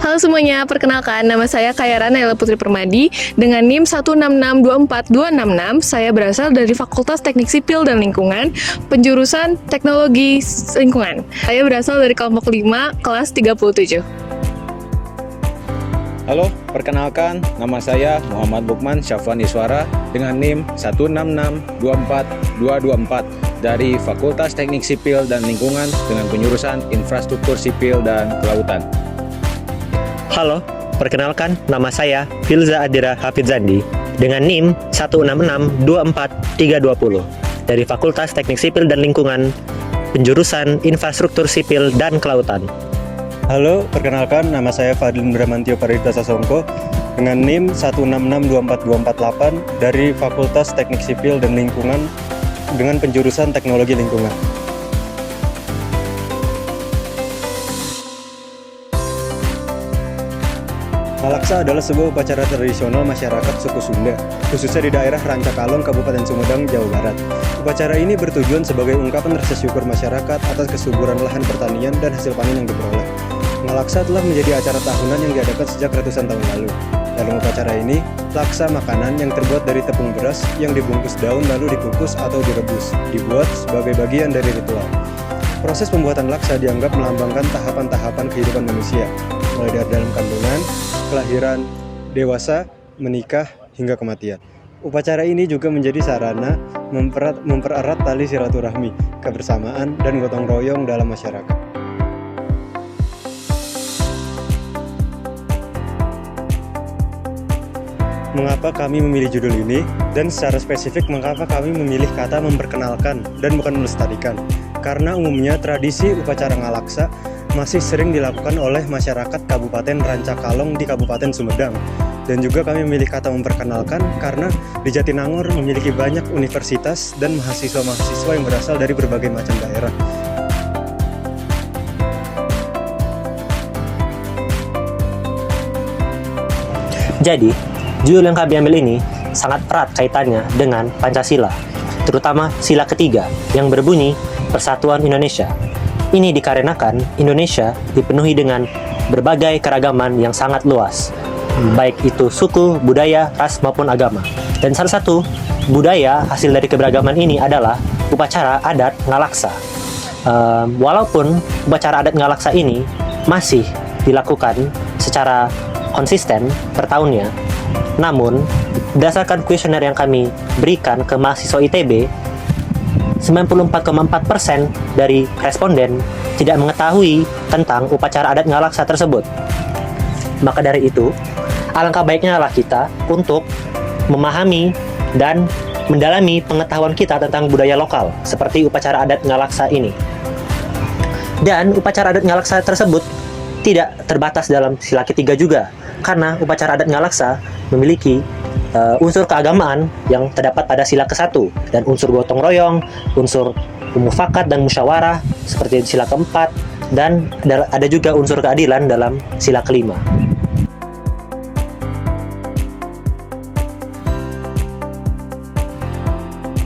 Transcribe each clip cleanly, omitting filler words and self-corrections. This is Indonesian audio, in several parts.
Halo semuanya, perkenalkan nama saya Kayara Naila Putri Permadi dengan NIM 166242666. Saya berasal dari Fakultas Teknik Sipil dan Lingkungan, penjurusan Teknologi Lingkungan. Saya berasal dari kelompok 5, kelas 37. Halo, perkenalkan nama saya Muhammad Lukman Syafwan Iswara dengan NIM 166242224 dari Fakultas Teknik Sipil dan Lingkungan dengan penjurusan Infrastruktur Sipil dan Kelautan. Halo, perkenalkan nama saya Filza Adira Hafizandi dengan NIM 166242320 dari Fakultas Teknik Sipil dan Lingkungan, penjurusan Infrastruktur Sipil dan Kelautan. Halo, perkenalkan nama saya Fadlin Bramantio Paridita Sasongko dengan NIM 1662428 dari Fakultas Teknik Sipil dan Lingkungan dengan penjurusan Teknologi Lingkungan. Ngalaksa adalah sebuah upacara tradisional masyarakat suku Sunda, khususnya di daerah Rancakalong, Kabupaten Sumedang, Jawa Barat. Upacara ini bertujuan sebagai ungkapan rasa syukur masyarakat atas kesuburan lahan pertanian dan hasil panen yang diperoleh. Ngalaksa telah menjadi acara tahunan yang diadakan sejak ratusan tahun lalu. Dalam upacara ini, laksa makanan yang terbuat dari tepung beras yang dibungkus daun lalu dikukus atau direbus, dibuat sebagai bagian dari ritual. Proses pembuatan laksa dianggap melambangkan tahapan-tahapan kehidupan manusia, mulai dari dalam kandungan, kelahiran, dewasa, menikah, hingga kematian. Upacara ini juga menjadi sarana mempererat tali silaturahmi, kebersamaan, dan gotong royong dalam masyarakat. Mengapa kami memilih judul ini, dan secara spesifik mengapa kami memilih kata memperkenalkan dan bukan melestarikan? Karena umumnya tradisi upacara ngalaksa masih sering dilakukan oleh masyarakat Kabupaten Rancakalong di Kabupaten Sumedang. Dan juga kami memilih kata memperkenalkan karena di Jatinangor memiliki banyak universitas dan mahasiswa-mahasiswa yang berasal dari berbagai macam daerah. Jadi, judul yang kami ambil ini sangat erat kaitannya dengan Pancasila, terutama sila ketiga yang berbunyi Persatuan Indonesia. Ini dikarenakan Indonesia dipenuhi dengan berbagai keragaman yang sangat luas, baik itu suku, budaya, ras maupun agama. Dan salah satu budaya hasil dari keberagaman ini adalah upacara adat ngalaksa. Walaupun upacara adat ngalaksa ini masih dilakukan secara konsisten per tahunnya, namun berdasarkan kuesioner yang kami berikan ke mahasiswa ITB, 94,4% dari responden tidak mengetahui tentang upacara adat ngalaksa tersebut. Maka dari itu, alangkah baiknya lah kita untuk memahami dan mendalami pengetahuan kita tentang budaya lokal, seperti upacara adat ngalaksa ini. Dan upacara adat ngalaksa tersebut tidak terbatas dalam sila ketiga juga, karena upacara adat ngalaksa memiliki unsur keagamaan yang terdapat pada sila ke-1 dan unsur gotong royong, unsur mufakat dan musyawarah seperti sila ke-4, dan ada juga unsur keadilan dalam sila ke-5.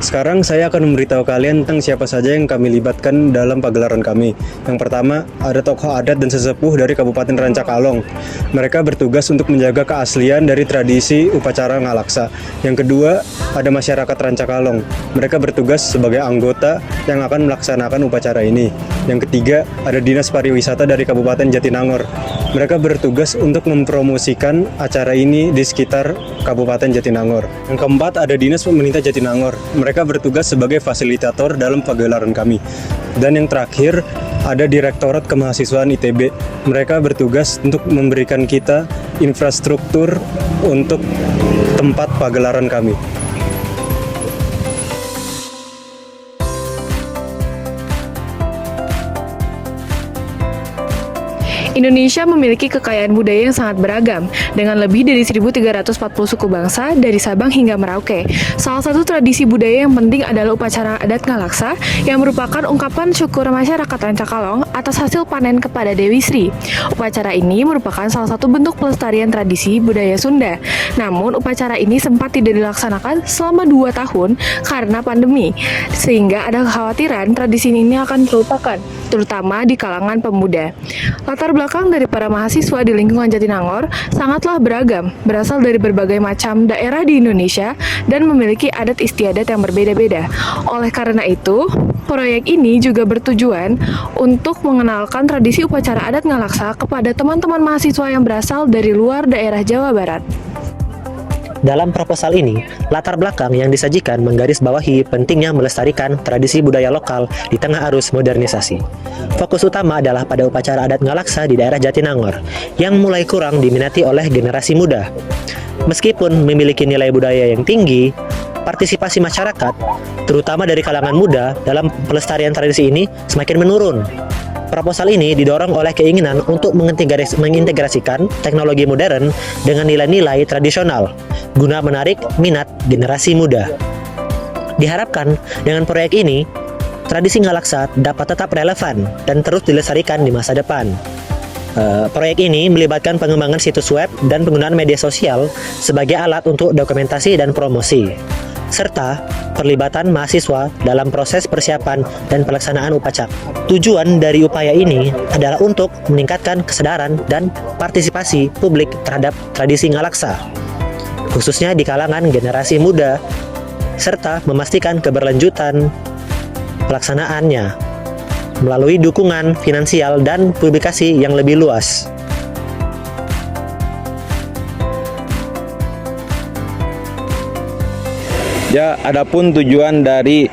Sekarang saya akan memberitahu kalian tentang siapa saja yang kami libatkan dalam pagelaran kami. Yang pertama, ada tokoh adat dan sesepuh dari Kabupaten Rancakalong. Mereka bertugas untuk menjaga keaslian dari tradisi upacara ngalaksa. Yang kedua, ada masyarakat Rancakalong. Mereka bertugas sebagai anggota yang akan melaksanakan upacara ini. Yang ketiga, ada Dinas Pariwisata dari Kabupaten Jatinangor. Mereka bertugas untuk mempromosikan acara ini di sekitar Kabupaten Jatinangor. Yang keempat, ada Dinas Pemerintah Jatinangor. Mereka bertugas sebagai fasilitator dalam pagelaran kami. Dan yang terakhir, ada Direktorat Kemahasiswaan ITB. Mereka bertugas untuk memberikan kita infrastruktur untuk tempat pagelaran kami. Indonesia memiliki kekayaan budaya yang sangat beragam, dengan lebih dari 1.340 suku bangsa dari Sabang hingga Merauke. Salah satu tradisi budaya yang penting adalah upacara adat ngalaksa, yang merupakan ungkapan syukur masyarakat Rancakalong atas hasil panen kepada Dewi Sri. Upacara ini merupakan salah satu bentuk pelestarian tradisi budaya Sunda. Namun, upacara ini sempat tidak dilaksanakan selama 2 tahun karena pandemi, sehingga ada kekhawatiran tradisi ini akan terlupakan, terutama di kalangan pemuda. Latar belakang dari para mahasiswa di lingkungan Jatinangor sangatlah beragam, berasal dari berbagai macam daerah di Indonesia dan memiliki adat istiadat yang berbeda-beda. Oleh karena itu, proyek ini juga bertujuan untuk mengenalkan tradisi upacara adat Ngalaksa kepada teman-teman mahasiswa yang berasal dari luar daerah Jawa Barat. Dalam proposal ini, latar belakang yang disajikan menggarisbawahi pentingnya melestarikan tradisi budaya lokal di tengah arus modernisasi. Fokus utama adalah pada upacara adat Ngalaksa di daerah Jatinangor, yang mulai kurang diminati oleh generasi muda. Meskipun memiliki nilai budaya yang tinggi, partisipasi masyarakat, terutama dari kalangan muda, dalam pelestarian tradisi ini semakin menurun. Proposal ini didorong oleh keinginan untuk mengintegrasikan teknologi modern dengan nilai-nilai tradisional, guna menarik minat generasi muda. Diharapkan dengan proyek ini, tradisi Ngalaksa dapat tetap relevan dan terus dilestarikan di masa depan. Proyek ini melibatkan pengembangan situs web dan penggunaan media sosial sebagai alat untuk dokumentasi dan promosi, serta perlibatan mahasiswa dalam proses persiapan dan pelaksanaan upacara. Tujuan dari upaya ini adalah untuk meningkatkan kesadaran dan partisipasi publik terhadap tradisi Ngalaksa, khususnya di kalangan generasi muda, serta memastikan keberlanjutan pelaksanaannya melalui dukungan finansial dan publikasi yang lebih luas. Ya, adapun tujuan dari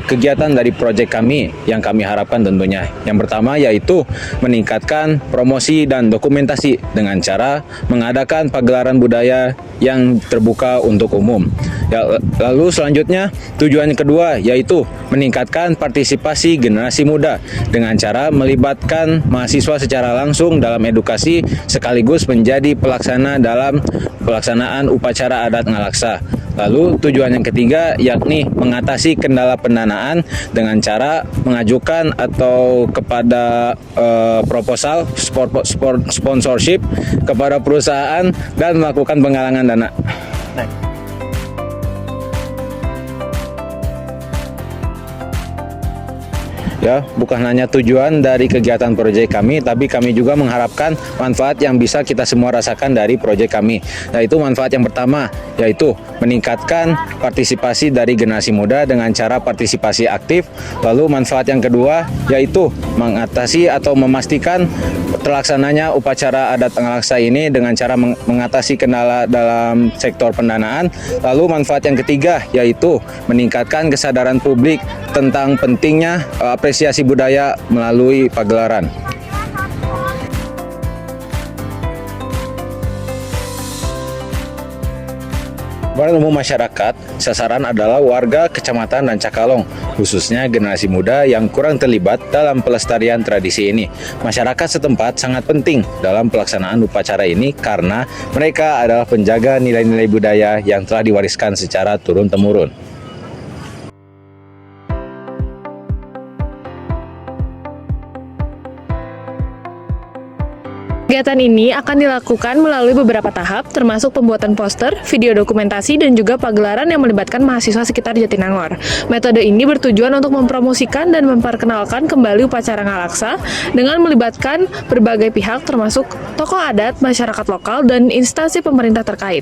kegiatan dari proyek kami yang kami harapkan tentunya. Yang pertama yaitu meningkatkan promosi dan dokumentasi dengan cara mengadakan pagelaran budaya yang terbuka untuk umum. Ya, lalu selanjutnya tujuan kedua yaitu meningkatkan partisipasi generasi muda dengan cara melibatkan mahasiswa secara langsung dalam edukasi sekaligus menjadi pelaksana dalam pelaksanaan upacara adat Ngalaksa. Lalu tujuan yang ketiga yakni mengatasi kendala pendanaan dengan cara mengajukan atau kepada proposal sponsorship kepada perusahaan dan melakukan penggalangan dana. Ya, bukan hanya tujuan dari kegiatan proyek kami, tapi kami juga mengharapkan manfaat yang bisa kita semua rasakan dari proyek kami. Yaitu manfaat yang pertama, yaitu meningkatkan partisipasi dari generasi muda dengan cara partisipasi aktif. Lalu manfaat yang kedua, yaitu mengatasi atau memastikan terlaksananya upacara adat Ngalaksa ini dengan cara mengatasi kendala dalam sektor pendanaan. Lalu manfaat yang ketiga, yaitu meningkatkan kesadaran publik tentang pentingnya apresiasi budaya melalui pagelaran. Buat umum masyarakat, sasaran adalah warga Kecamatan Rancakalong, khususnya generasi muda yang kurang terlibat dalam pelestarian tradisi ini. Masyarakat setempat sangat penting dalam pelaksanaan upacara ini karena mereka adalah penjaga nilai-nilai budaya yang telah diwariskan secara turun-temurun. Kegiatan ini akan dilakukan melalui beberapa tahap, termasuk pembuatan poster, video dokumentasi, dan juga pagelaran yang melibatkan mahasiswa sekitar Jatinangor. Metode ini bertujuan untuk mempromosikan dan memperkenalkan kembali upacara Ngalaksa dengan melibatkan berbagai pihak, termasuk tokoh adat, masyarakat lokal, dan instansi pemerintah terkait.